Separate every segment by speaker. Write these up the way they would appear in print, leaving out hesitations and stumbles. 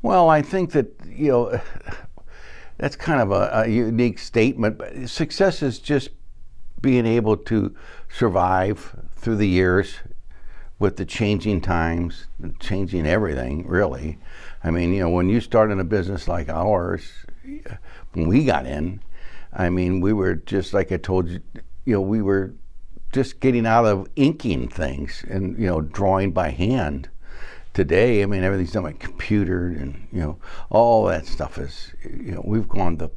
Speaker 1: Well, I think that, that's kind of a unique statement, but success is just being able to survive through the years with the changing times, changing everything, really. I mean, when you start in a business like ours, when we got in, I mean, we were just, like I told you, we were just getting out of inking things and, drawing by hand. Today, I mean, everything's done by computer, and, all that stuff is, we've gone the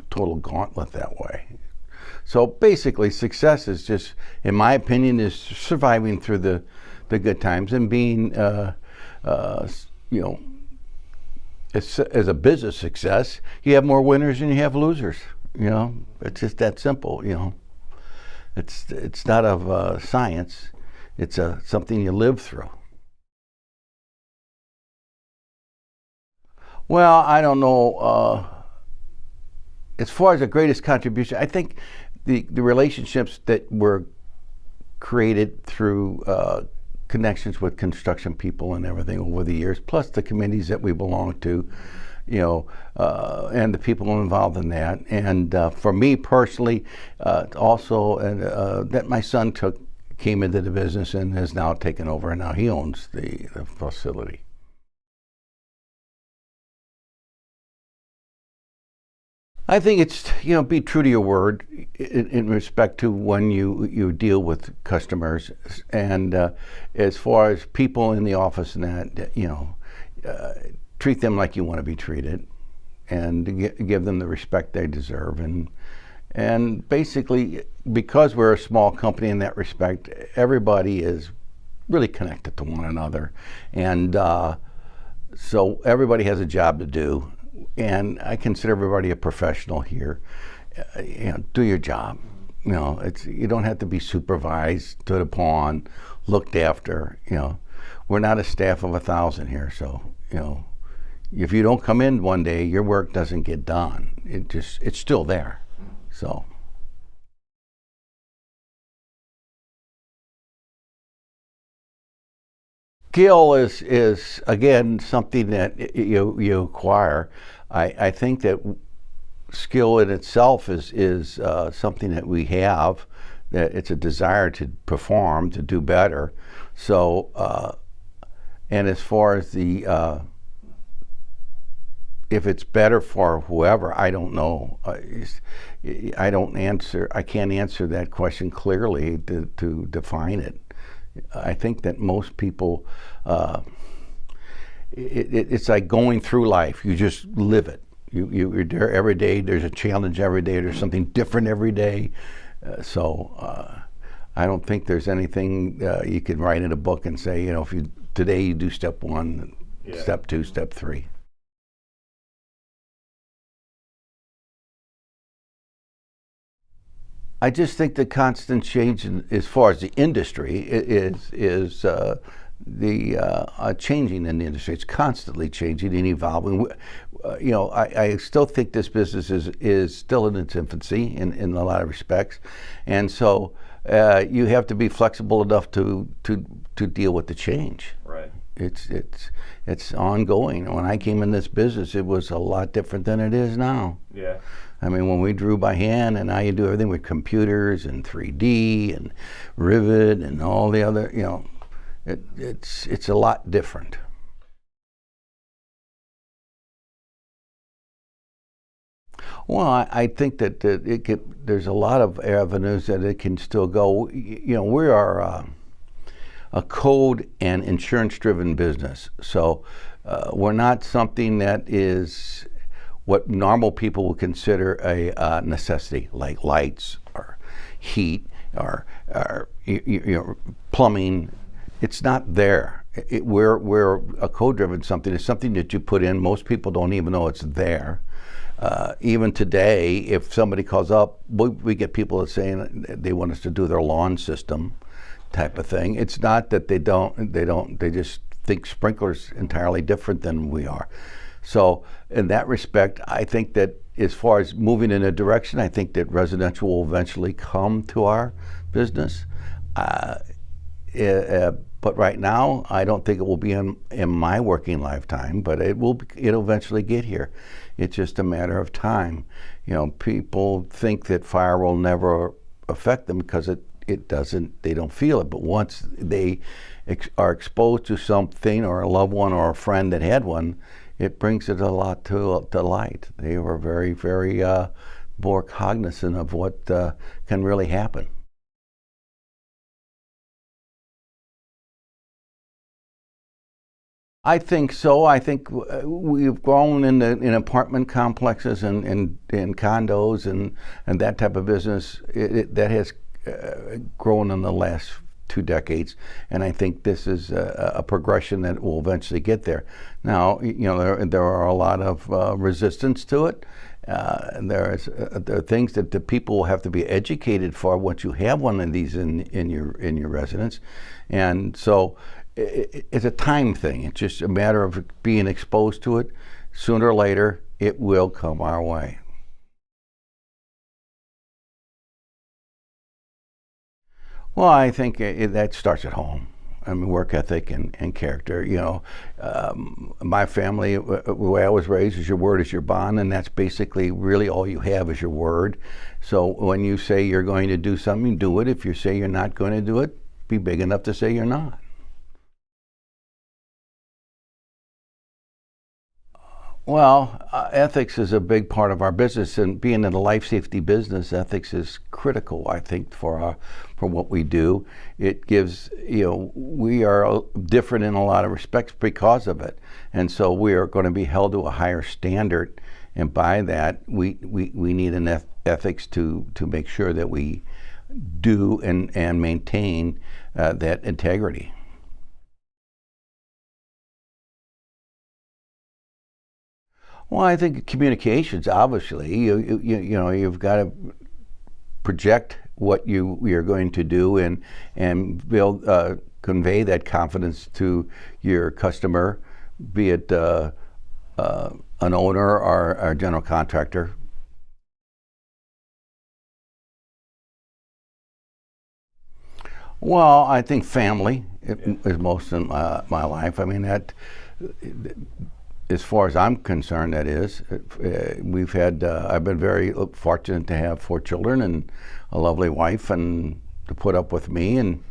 Speaker 1: total gauntlet that way. So basically, success is just, in my opinion, is surviving through the good times and being, as a business success, you have more winners than you have losers. It's just that simple. It's not of science. It's something you live through. Well, I don't know. As far as the greatest contribution, I think the relationships that were created through connections with construction people and everything over the years, plus the committees that we belong to, and the people involved in that. And for me personally, also that my son came into the business and has now taken over, and now he owns the facility. I think it's, be true to your word in respect to when you deal with customers, and as far as people in the office and that, treat them like you want to be treated, and give them the respect they deserve, and basically, because we're a small company in that respect, everybody is really connected to one another, and so everybody has a job to do. And I consider everybody a professional here. Do your job. You don't have to be supervised, stood upon, looked after. We're not a staff of 1,000 here, so if you don't come in one day, your work doesn't get done. It's still there. So. Skill is again something that you acquire. I think that skill in itself is something that we have. That it's a desire to perform, to do better. So, and as far as if it's better for whoever, I don't know. I can't answer that question clearly to define it. I think that most people, it's like going through life. You just live it. You're there every day. There's a challenge every day. There's something different every day. So I don't think there's anything you can write in a book and say, if today you do step 1, yeah. Step 2, step 3. I just think the constant change as far as the industry is changing in the industry. It's constantly changing and evolving. I still think this business is still in its infancy in a lot of respects, and so you have to be flexible enough to deal with the change.
Speaker 2: Right.
Speaker 1: It's ongoing. When I came in this business, it was a lot different than it is now.
Speaker 2: Yeah.
Speaker 1: I mean, when we drew by hand, and now you do everything with computers and 3D and Rivet and all the other, it's a lot different. Well, I think that there's a lot of avenues that it can still go. We are a code and insurance-driven business, so we're not something that is what normal people would consider a necessity, like lights or heat or plumbing. It's not there. We're a code-driven something. It's something that you put in. Most people don't even know it's there. Even today, if somebody calls up, we get people that saying they want us to do their lawn system type of thing. It's not that they just think sprinklers entirely different than we are. So in that respect, I think that as far as moving in a direction, I think that residential will eventually come to our business. But But right now, I don't think it will be in my working lifetime, but it'll eventually get here. It's just a matter of time. People think that fire will never affect them because it doesn't, they don't feel it. But once they are exposed to something, or a loved one or a friend that had one, it brings it a lot to light. They were very, very more cognizant of what can really happen. I think so. I think we've grown in apartment complexes and condos and that type of business. That has grown in the last 2 decades, and I think this is a progression that will eventually get there. Now, there are a lot of resistance to it. There are things that the people will have to be educated for once you have one of these in your residence, and so it's a time thing. It's just a matter of being exposed to it. Sooner or later, it will come our way. Well, I think that starts at home. I mean, work ethic and character. My family, the way I was raised, is your word is your bond, and that's basically really all you have is your word. So when you say you're going to do something, do it. If you say you're not going to do it, be big enough to say you're not. Well, ethics is a big part of our business, and being in the life safety business, ethics is critical, I think, for what we do. It gives, we are different in a lot of respects because of it, and so we are going to be held to a higher standard, and by that, we need an ethics to make sure that we do and maintain that integrity. Well, I think communications, obviously, you've got to project what you're going to do and build convey that confidence to your customer, be it an owner or a general contractor. Well, I think family is most in my life. I mean, that, as far as I'm concerned, that is. I've been very fortunate to have 4 children and a lovely wife, and to put up with me, and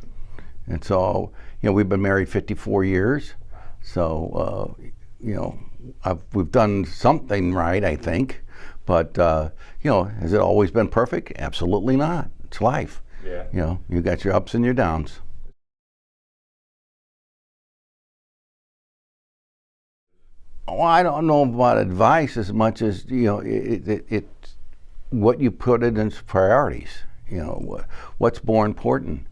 Speaker 1: so we've been married 54 years. So we've done something right, I think. But has it always been perfect? Absolutely not. It's life. Yeah. You got your ups and your downs. Well, I don't know about advice as much as it's what you put it in priorities. What's more important.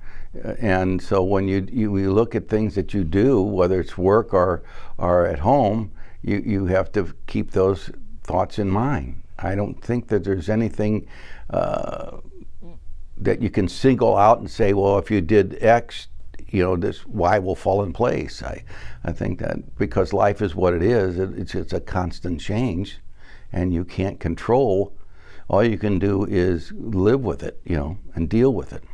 Speaker 1: And so when you look at things that you do, whether it's work or at home, you have to keep those thoughts in mind. I don't think that there's anything that you can single out and say, well, if you did X, this Y will fall in place. I think that because life is what it is, it's a constant change, and you can't control. All you can do is live with it, and deal with it.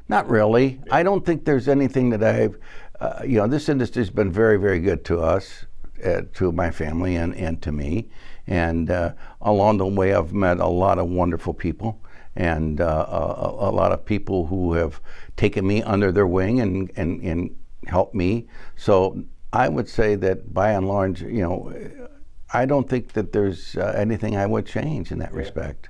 Speaker 1: Not really. I don't think there's anything that this industry's been very, very good to us, to my family and to me. And along the way, I've met a lot of wonderful people, and a lot of people who have taken me under their wing and helped me. So I would say that by and large, I don't think that there's anything I would change in that respect.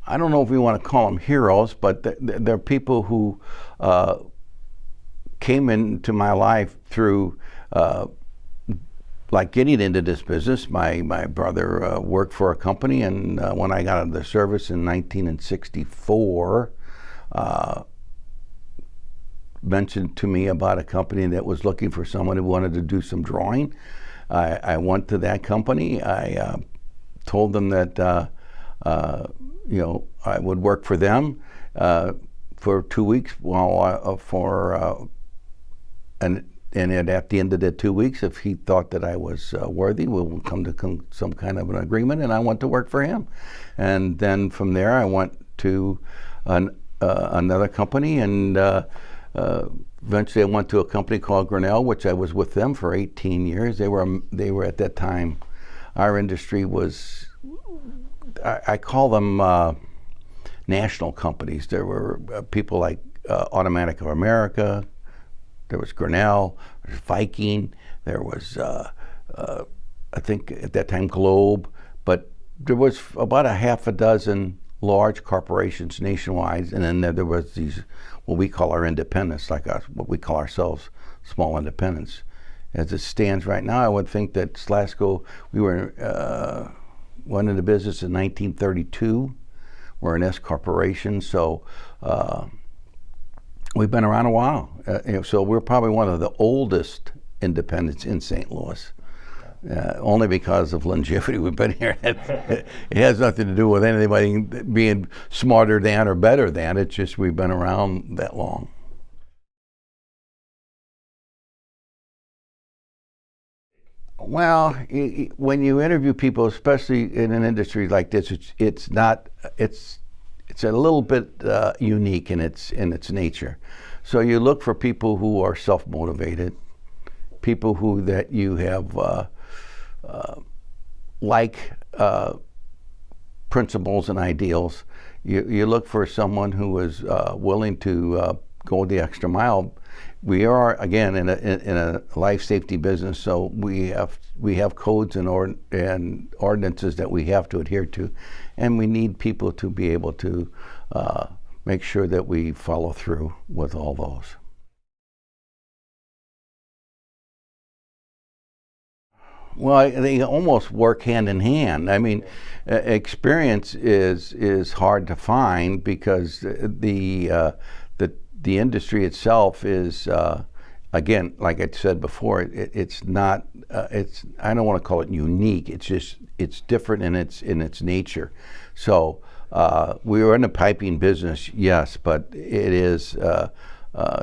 Speaker 1: I don't know if we want to call them heroes, but they're people who came into my life through like getting into this business. My brother worked for a company, and when I got out of the service in 1964, mentioned to me about a company that was looking for someone who wanted to do some drawing. I went to that company. I told them that I would work for them for 2 weeks for an and at the end of the 2 weeks, if he thought that I was worthy, we'll come to some kind of an agreement, and I went to work for him. And then from there, I went to another company, and eventually I went to a company called Grinnell, which I was with them for 18 years. They were at that time, our industry was, I call them national companies. There were people like Automatic of America, there was Grinnell, there was Viking, there was I think at that time Globe, but there was about a half a dozen large corporations nationwide, and then there was these, what we call our independents, like us, what we call ourselves small independents. As it stands right now, I would think that Slasco, we went into business in 1932. We're an S corporation, so we've been around a while. So we're probably one of the oldest independents in St. Louis. Only because of longevity. We've been here. It has nothing to do with anybody being smarter than or better than. It's just we've been around that long. Well, when you interview people, especially in an industry like this, it's a little bit unique in its nature. So you look for people who are self-motivated, people who that you have principles and ideals. You look for someone who is willing to go the extra mile. We are, again, in a life safety business, so we have codes and ordinances that we have to adhere to, and we need people to be able to make sure that we follow through with all those. Well, they almost work hand in hand. I mean, experience is hard to find because the industry itself is, again, like I said before, it's not. I don't want to call it unique. It's different in its nature. So we are in the piping business, yes, but it is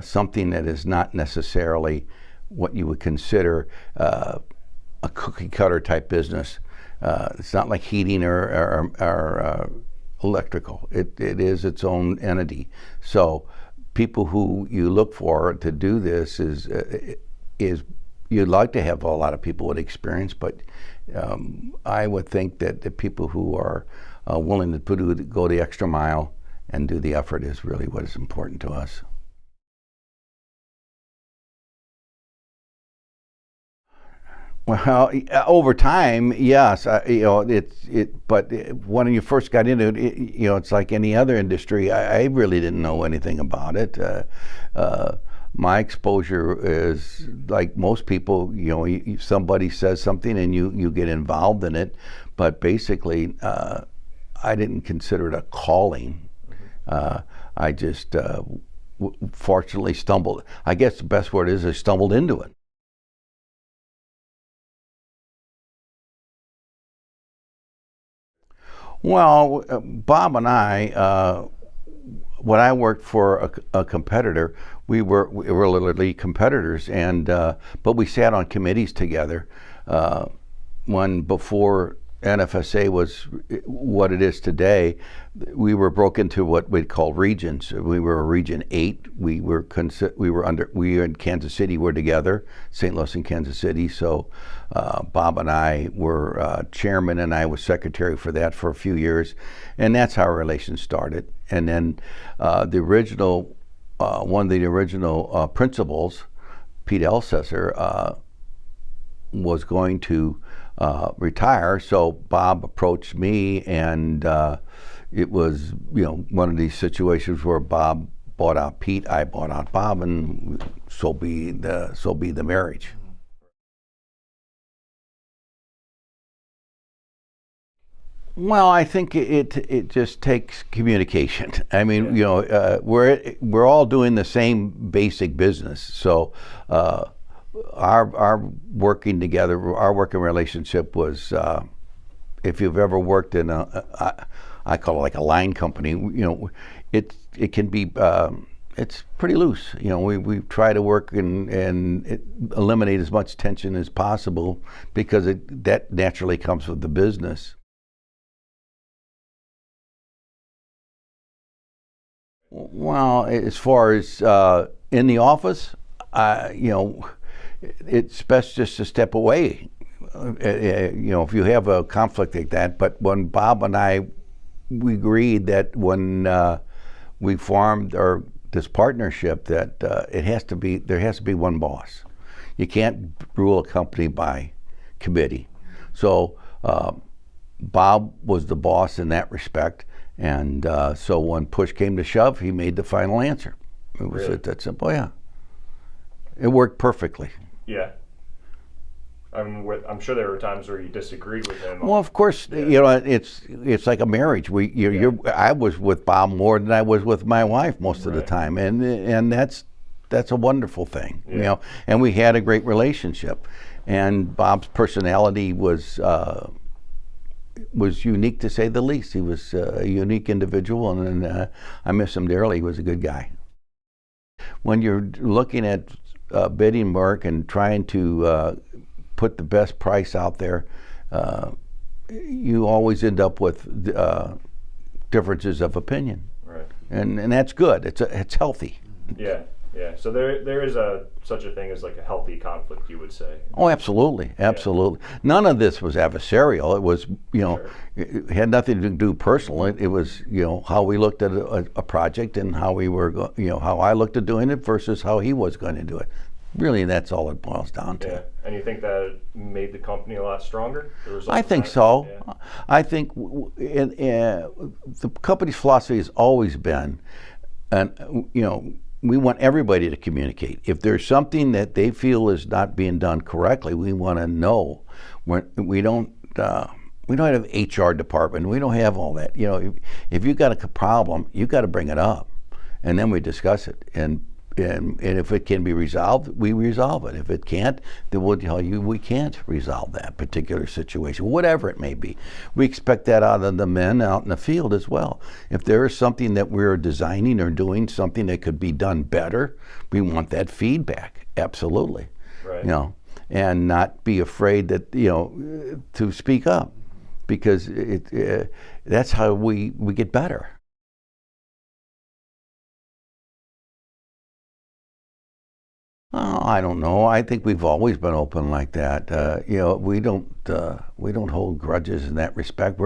Speaker 1: something that is not necessarily what you would consider a cookie cutter type business. It's not like heating or electrical. It is its own entity. So people who you look for to do this is you'd like to have a lot of people with experience, but I would think that the people who are willing to go the extra mile and do the effort is really what is important to us. Well, over time, yes, but when you first got into it, it's like any other industry. I really didn't know anything about it. My exposure is like most people. Somebody says something and you get involved in it, but basically, I didn't consider it a calling. I just fortunately stumbled. I guess the best word is I stumbled into it. Well, Bob and I, when I worked for a competitor, we were literally competitors, and but we sat on committees together. When before NFSA was what it is today, we were broken into what we'd call regions. We were a Region 8. We in Kansas City were together, St. Louis and Kansas City. So Bob and I were chairman, and I was secretary for that for a few years, and that's how our relations started. And then one of the original principals, Pete Elsesser, was going to retire, so Bob approached me, and it was one of these situations where Bob bought out Pete, I bought out Bob, and so be the marriage. Well, I think it just takes communication. I mean, we're all doing the same basic business, so our working together, our working relationship was, if you've ever worked in I call it like a line company, it can be it's pretty loose. We try to work and eliminate as much tension as possible because that naturally comes with the business. Well, as far as in the office, it's best just to step away. If you have a conflict like that. But when Bob and I, we agreed that when we formed this partnership, that there has to be one boss. You can't rule a company by committee. So Bob was the boss in that respect, and so when push came to shove, he made the final answer. It was
Speaker 2: Really?
Speaker 1: that simple. Yeah, it worked perfectly.
Speaker 2: Yeah. I'm sure there were times where you disagreed with him.
Speaker 1: Well, of course,
Speaker 2: Yeah.
Speaker 1: it's like a marriage. I was with Bob more than I was with my wife most of the
Speaker 2: Right.
Speaker 1: time, and that's a wonderful thing,
Speaker 2: Yeah.
Speaker 1: And we had a great relationship, and Bob's personality was unique to say the least. He was a unique individual, and I miss him dearly. He was a good guy. When you're looking at bidding work and trying to put the best price out there, you always end up with differences of opinion,
Speaker 2: Right.
Speaker 1: and that's good. It's healthy.
Speaker 2: Yeah. Yeah. So there is such a thing as like a healthy conflict, you would say.
Speaker 1: Oh, absolutely, absolutely. None of this was adversarial. It was,
Speaker 2: Sure.
Speaker 1: it had nothing to do personal. It was, how we looked at a project and how we were, how I looked at doing it versus how he was going to do it. Really, that's all it boils down to.
Speaker 2: Yeah. And you think that made the company a lot stronger? The result
Speaker 1: I
Speaker 2: of
Speaker 1: think
Speaker 2: that?
Speaker 1: so.
Speaker 2: Yeah.
Speaker 1: I think the company's philosophy has always been, and we want everybody to communicate. If there's something that they feel is not being done correctly, we want to know. We don't have an HR department. We don't have all that. If you got a problem, you got to bring it up, and then we discuss it. And if it can be resolved, we resolve it. If it can't, then we'll tell you we can't resolve that particular situation, whatever it may be. We expect that out of the men out in the field as well. If there is something that we're designing or doing, something that could be done better, we want that feedback, absolutely.
Speaker 2: Right.
Speaker 1: And not be afraid that, to speak up, because that's how we get better. Oh, I don't know. I think we've always been open like that. We don't hold grudges in that respect.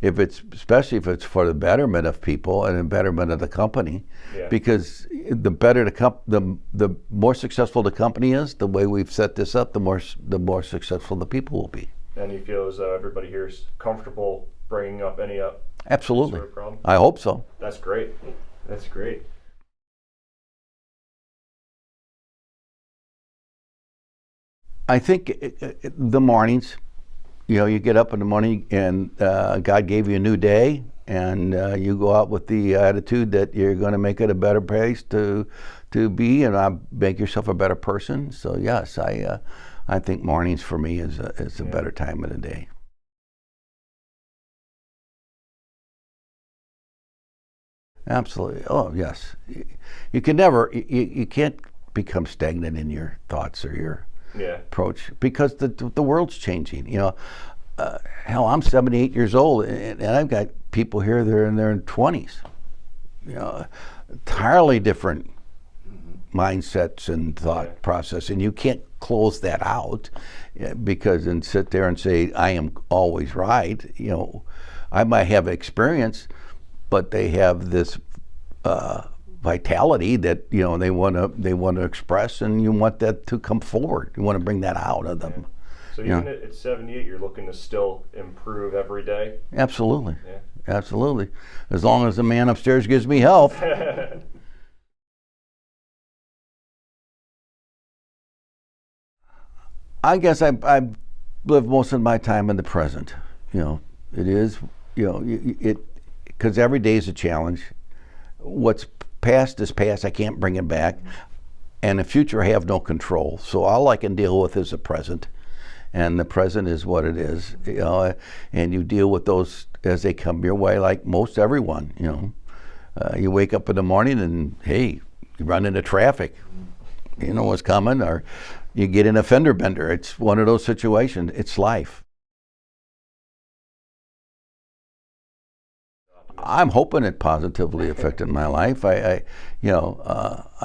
Speaker 1: Especially if it's for the betterment of people and the betterment of the company,
Speaker 2: Yeah.
Speaker 1: because the better the more successful the company is, the way we've set this up, the more successful the people will be.
Speaker 2: And you feel as though everybody here is comfortable bringing up any
Speaker 1: Absolutely.
Speaker 2: sort of problem?
Speaker 1: I hope so.
Speaker 2: That's great. That's great.
Speaker 1: I think the mornings, you get up in the morning and God gave you a new day, and you go out with the attitude that you're going to make it a better place to be, and make yourself a better person. So yes, I think mornings for me is a better time of the day. Absolutely. Oh yes, you can never, you can't become stagnant in your thoughts or your
Speaker 2: Yeah.
Speaker 1: approach, because the world's changing. Hell, I'm 78 years old, and I've got people here that are in their 20s. Entirely different mindsets and thought process, and you can't close that out and sit there and say I am always right. I might have experience, but they have this vitality that they want to express, and you want that to come forward. You want to bring that out of them.
Speaker 2: So even at 78, you're looking to still improve every day?
Speaker 1: Absolutely.
Speaker 2: Yeah.
Speaker 1: Absolutely. As long as the man upstairs gives me health. I guess I live most of my time in the present. It is, because every day is a challenge. What's past is past. I can't bring it back. And the future I have no control. So all I can deal with is the present. And the present is what it is, and you deal with those as they come your way, like most everyone. You wake up in the morning and, hey, you run into traffic, you know what's coming, or you get in a fender bender. It's one of those situations. It's life. I'm hoping it positively affected my life. I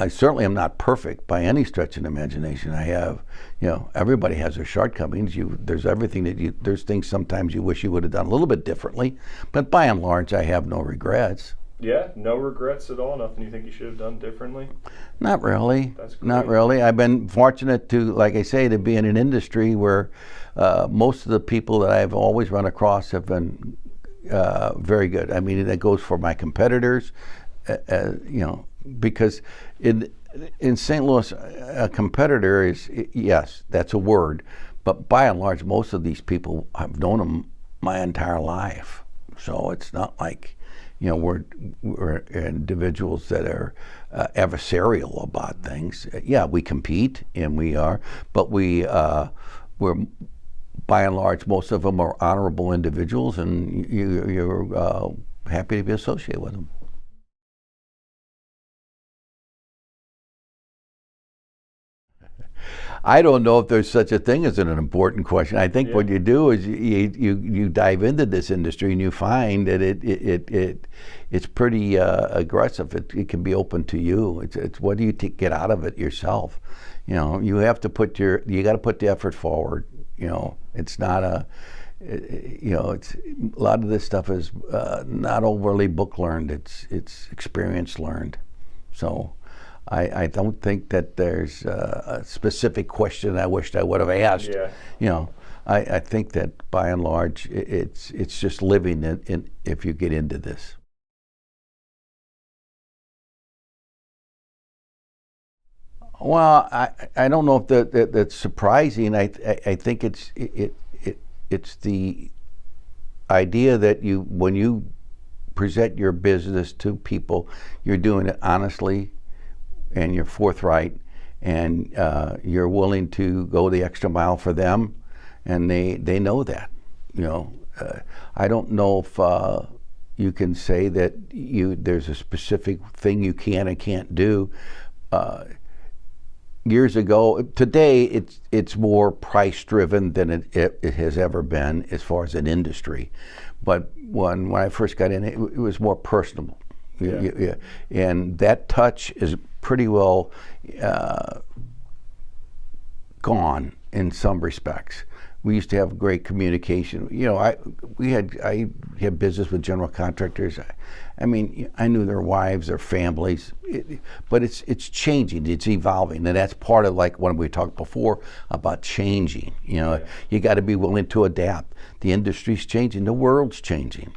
Speaker 1: certainly am not perfect by any stretch of the imagination. I have, everybody has their shortcomings. There's there's things sometimes you wish you would have done a little bit differently, but by and large, I have no regrets.
Speaker 2: Yeah, no regrets at all. Nothing you think you should have done differently?
Speaker 1: Not really.
Speaker 2: That's great.
Speaker 1: Not really. I've been fortunate to, like I say, to be in an industry where most of the people that I've always run across have been very good. I mean, that goes for my competitors, because in St. Louis, a competitor is, yes, that's a word, but by and large, most of these people, I've known them my entire life. So it's not like, we're individuals that are adversarial about things. Yeah, we compete, and we are, but we're by and large, most of them are honorable individuals, and you're happy to be associated with them. I don't know if there's such a thing as an important question. I think what you do is you dive into this industry and you find that it's pretty aggressive. It can be open to you. It's what do you get out of it yourself? You have to you got to put the effort forward. It's not it's a lot of this stuff is not overly book learned. It's experience learned. So I don't think that there's a specific question I wished I would have asked.
Speaker 2: Yeah.
Speaker 1: I think that by and large it's just living in if you get into this. Well, I don't know if that's surprising. I think it's the idea that when you present your business to people, you're doing it honestly, and you're forthright, and you're willing to go the extra mile for them, and they know that. I don't know if you can say that there's a specific thing you can and can't do. Years ago, today it's more price driven than it has ever been as far as an industry. But when I first got in, it was more personable. Yeah. And that touch is pretty well gone in some respects. We used to have great communication. I had business with general contractors. I mean, I knew their wives, their families, but it's changing, it's evolving, and that's part of like when we talked before about changing. You got to be willing to adapt. The industry's changing, the world's changing.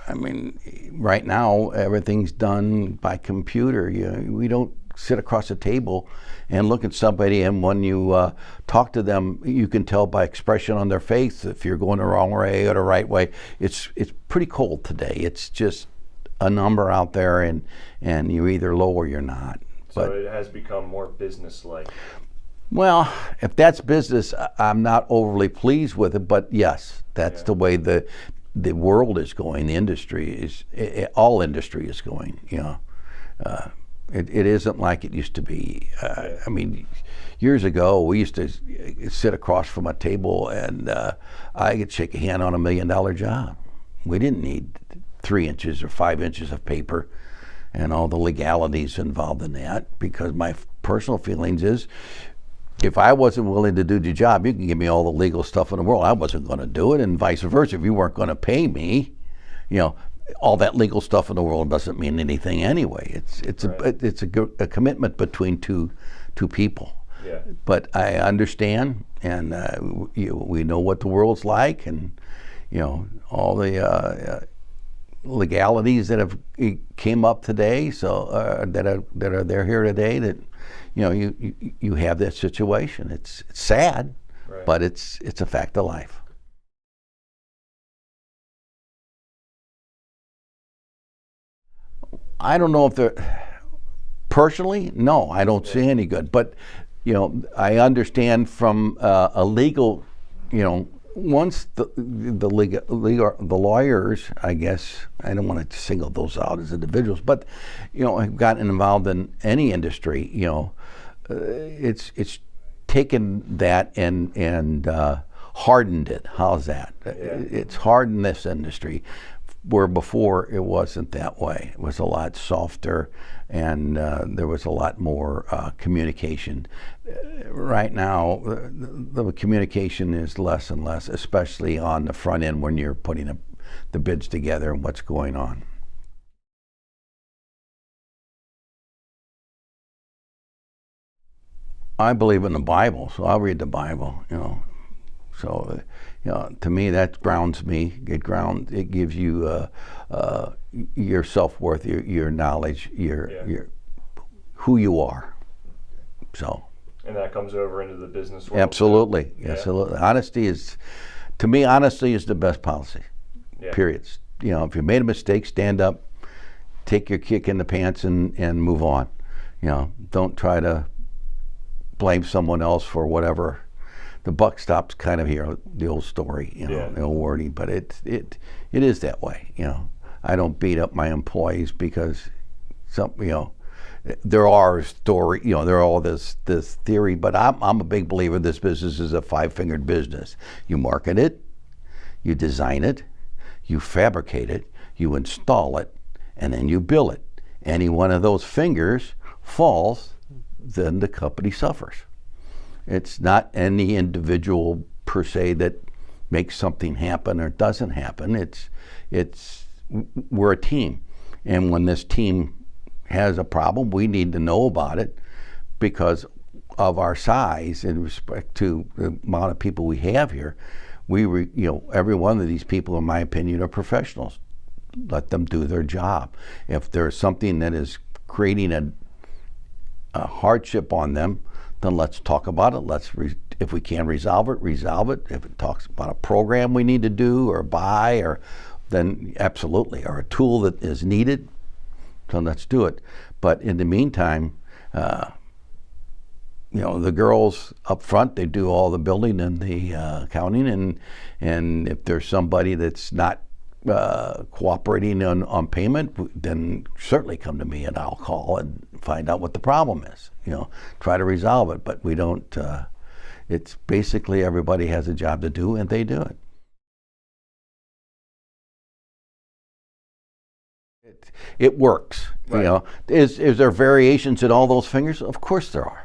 Speaker 1: I mean, right now everything's done by computer. We don't sit across a table and look at somebody, and when you talk to them, you can tell by expression on their face if you're going the wrong way or the right way. It's pretty cold today. It's just a number out there, and you're either low or you're not.
Speaker 2: So it has become more business-like.
Speaker 1: Well, if that's business, I'm not overly pleased with it, but yes, that's the way the world is going. The industry is, all industry is going. It isn't like it used to be. I mean, years ago, we used to sit across from a table and I could shake a hand on $1 million job. We didn't need 3 inches or 5 inches of paper and all the legalities involved in that, because my personal feelings is, if I wasn't willing to do the job, you can give me all the legal stuff in the world. I wasn't going to do it, and vice versa. If you weren't going to pay me, all that legal stuff in the world doesn't mean anything anyway. It's a commitment between two people.
Speaker 2: Yeah.
Speaker 1: But I understand, and we know what the world's like, and all the legalities that have came up today. So that are there here today. That you have that situation. It's sad,
Speaker 2: right,
Speaker 1: but it's a fact of life. I don't know if they're personally. No, I don't see any good. But I understand from a legal, once the lawyers, I guess, I don't want to single those out as individuals, but have gotten involved in any industry. It's taken that and hardened it. How's that?
Speaker 2: Yeah.
Speaker 1: It's hardened this industry, where before it wasn't that way. It was a lot softer, and there was a lot more communication. Right now, the communication is less and less, especially on the front end when you're putting the bids together and what's going on. I believe in the Bible, so I'll read the Bible. So, to me, that grounds me. It gives you your self-worth, your knowledge, your who you are. So.
Speaker 2: And that comes over into the business world.
Speaker 1: Absolutely,
Speaker 2: Yeah.
Speaker 1: absolutely. Honesty is the best policy.
Speaker 2: Yeah.
Speaker 1: Period. If you made a mistake, stand up, take your kick in the pants, and move on. Don't try to blame someone else for whatever. The buck stops kind of here, the old story, the old wording, but it is that way. I don't beat up my employees because there are there are all this theory, but I'm a big believer this business is a five-fingered business. You market it, you design it, you fabricate it, you install it, and then you bill it. Any one of those fingers falls, then the company suffers. It's not any individual per se that makes something happen or doesn't happen. We're a team, and when this team has a problem, we need to know about it because of our size in respect to the amount of people we have here. Every one of these people, in my opinion, are professionals. Let them do their job. If there's something that is creating a hardship on them, then let's talk about it. If we can resolve it, resolve it. If it talks about a program we need to do or buy, then absolutely, or a tool that is needed, so let's do it. But in the meantime, the girls up front, they do all the building and the accounting, and if there's somebody that's not cooperating on payment, then certainly come to me and I'll call and find out what the problem is. Try to resolve it. But we don't. It's basically everybody has a job to do, and they do it. It works.
Speaker 2: Right.
Speaker 1: Is there variations in all those fingers? Of course there are.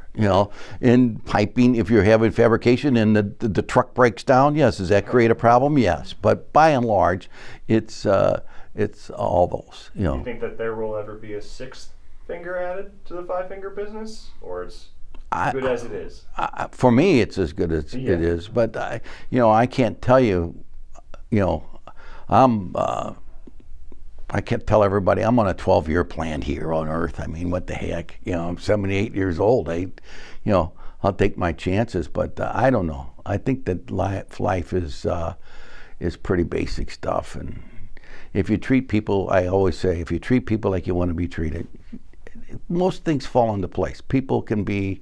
Speaker 1: In piping, if you're having fabrication and the truck breaks down, yes. Does that create a problem? Yes. But by and large, it's all those.
Speaker 2: Do you think that there will ever be a sixth finger added to the five-finger business, or it's good as it is?
Speaker 1: For me, it's as good as it is. But I can't tell you. I can't tell everybody I'm on a 12-year plan here on Earth. I mean, what the heck? I'm 78 years old. I'll take my chances, but I don't know. I think that life is pretty basic stuff, and if you treat people, I always say, if you treat people like you want to be treated, most things fall into place. People can be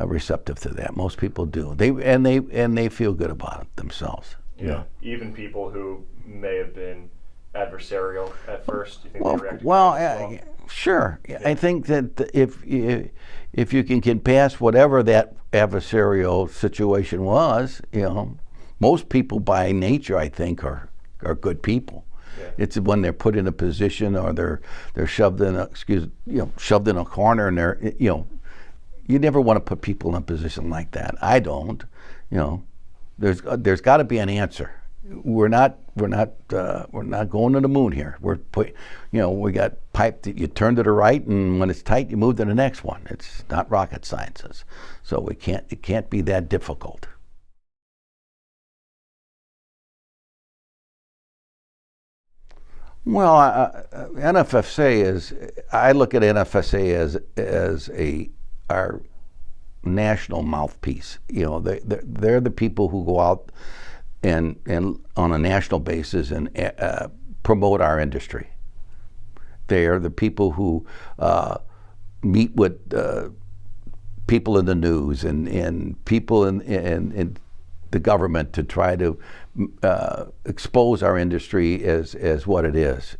Speaker 1: receptive to that. Most people do. They feel good about it themselves.
Speaker 2: Yeah. Even people who may have been adversarial at first. Do you think they reacted
Speaker 1: sure. Yeah. I think that if you can get past whatever that adversarial situation was, most people by nature, I think, are good people. Yeah. It's when they're put in a position or they're shoved in a corner, and they're you never want to put people in a position like that. I don't. There's got to be an answer. We're not going to the moon here. We got pipe that you turn to the right, and when it's tight, you move to the next one. It's not rocket sciences, so it can't be that difficult. Well, I look at NFSA as our national mouthpiece. They're the people who go out and on a national basis and promote our industry. They are the people who meet with people in the news and people in the government to try to expose our industry as what it is.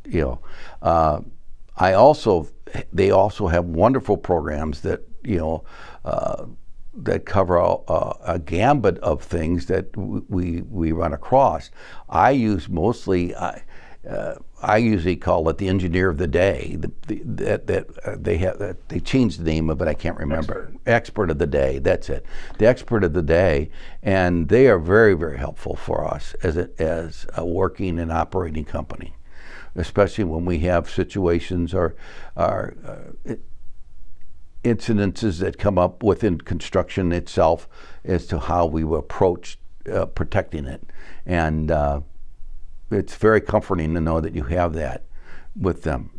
Speaker 1: They also have wonderful programs that that cover a gambit of things that we run across. I usually call it the engineer of the day. They changed the name of it. I can't remember. Expert of the day. That's it. The expert of the day, and they are very, very helpful for us as a working and operating company, especially when we have situations or incidences that come up within construction itself as to how we will approach protecting it. And it's very comforting to know that you have that with them.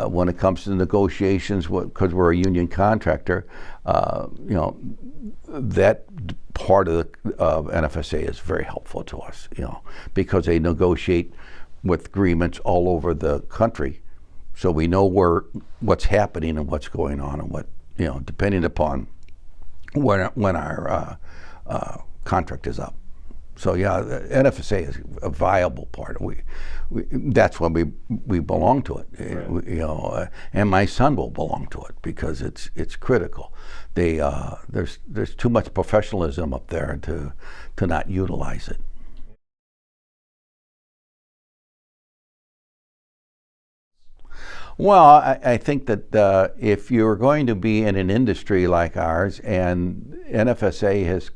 Speaker 1: When it comes to negotiations, because we're a union contractor, that part of NFSA is very helpful to us, because they negotiate with agreements all over the country. So we know what's happening and what's going on, and what, depending upon when our contract is up. So yeah, the NFSA is a viable part. That's when we belong to it. Right. And my son will belong to it because it's critical. There's too much professionalism up there to not utilize it. Well, I think that if you're going to be in an industry like ours, and NFSA has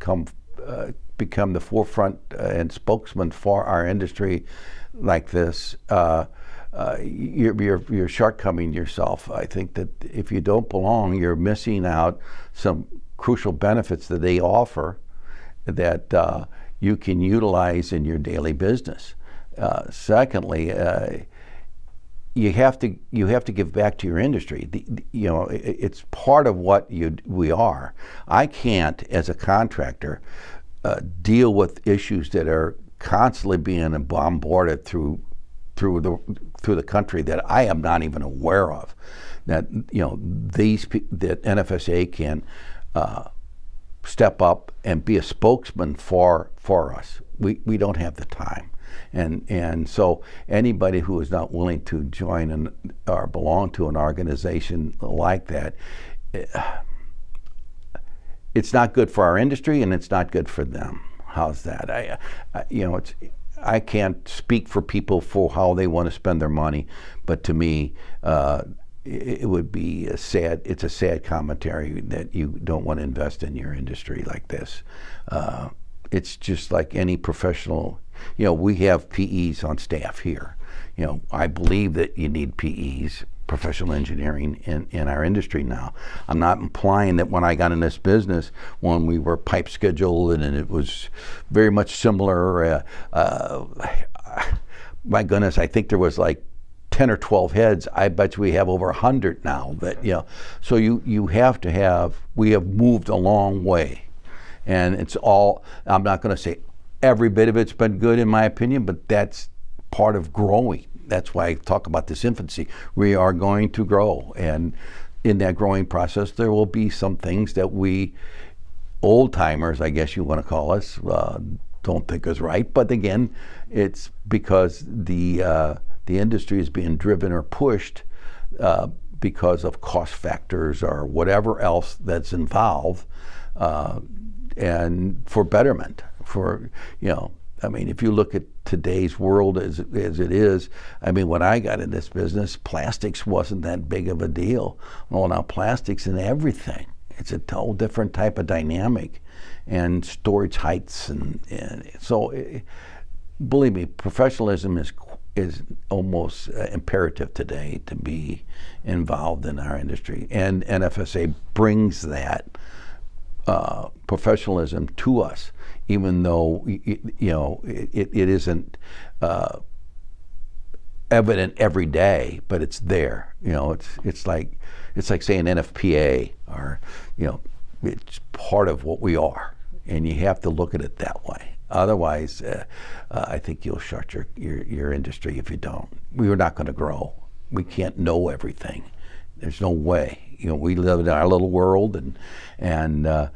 Speaker 1: become the forefront and spokesman for our industry like this, you're shortcoming yourself. I think that if you don't belong, you're missing out some crucial benefits that they offer that you can utilize in your daily business. Secondly, you have to give back to your industry. It's part of what we are. I can't, as a contractor, deal with issues that are constantly being bombarded through the country that I am not even aware of. That that NFSA can step up and be a spokesman for us. We don't have the time. And so anybody who is not willing to join or belong to an organization like that, it's not good for our industry, and it's not good for them. How's that? I can't speak for people for how they want to spend their money, but to me, it would be it's a sad commentary that you don't want to invest in your industry like this. It's just like any professional. We have PEs on staff here. I believe that you need PEs, professional engineering, in our industry now. I'm not implying that when I got in this business, when we were pipe scheduled and it was very much similar, my goodness, I think there was like 10 or 12 heads. I bet you we have over 100 now. So you have to have, we have moved a long way. And it's all, I'm not going to say every bit of it's been good in my opinion, but that's part of growing. That's why I talk about this infancy. We are going to grow, and in that growing process there will be some things that we old timers, I guess you want to call us, don't think is right. But again, it's because the industry is being driven or pushed because of cost factors or whatever else that's involved, and for betterment. If you look at today's world as it is, when I got in this business, plastics wasn't that big of a deal. Well, now plastics in everything. It's a whole different type of dynamic, and storage heights, and so believe me, professionalism is almost imperative today to be involved in our industry, and NFSA brings that professionalism to us, even though it isn't evident every day, but it's there. It's like saying NFPA, or it's part of what we are, and you have to look at it that way. Otherwise, I think you'll shut your industry if you don't. We are not going to grow. We can't know everything. There's no way. We live in our little world, and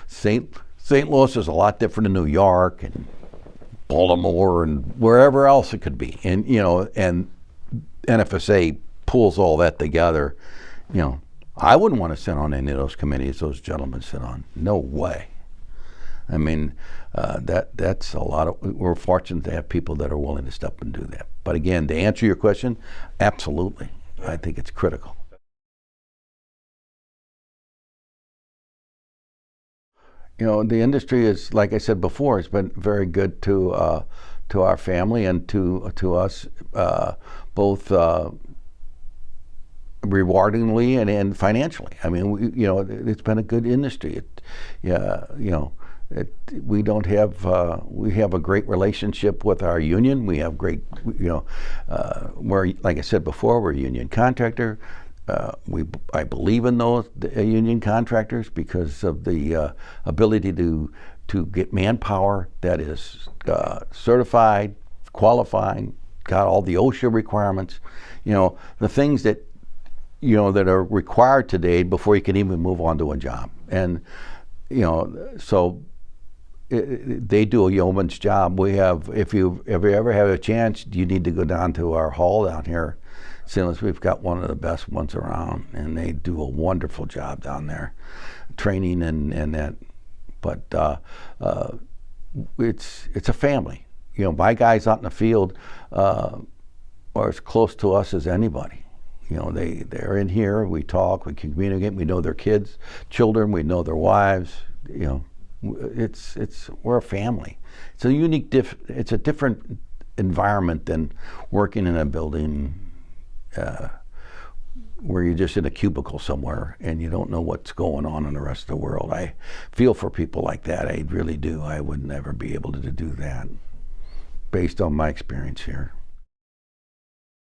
Speaker 1: St. St. Louis is a lot different than New York and Baltimore and wherever else it could be. And, and NFSA pulls all that together. I wouldn't want to sit on any of those committees those gentlemen sit on. No way. I mean, that's a lot of, we're fortunate to have people that are willing to step and do that. But again, to answer your question, absolutely. I think it's critical. The industry is, like I said before, has been very good to our family and to us, both rewardingly and financially. I mean, it's been a good industry. We don't have we have a great relationship with our union. We have great, we're, like I said before, we're a union contractor. I believe in those union contractors because of the ability to get manpower that is certified, qualifying, got all the OSHA requirements. The things that that are required today before you can even move on to a job. And so they do a yeoman's job. We have, if you ever have a chance, you need to go down to our hall down here. Since we've got one of the best ones around, and they do a wonderful job down there, training and that. But it's a family. My guys out in the field are as close to us as anybody. They're in here. We talk. We can communicate. We know their children. We know their wives. We're a family. It's a unique. It's a different environment than working in a building. Where you're just in a cubicle somewhere and you don't know what's going on in the rest of the world. I feel for people like that. I really do. I would never be able to do that based on my experience here.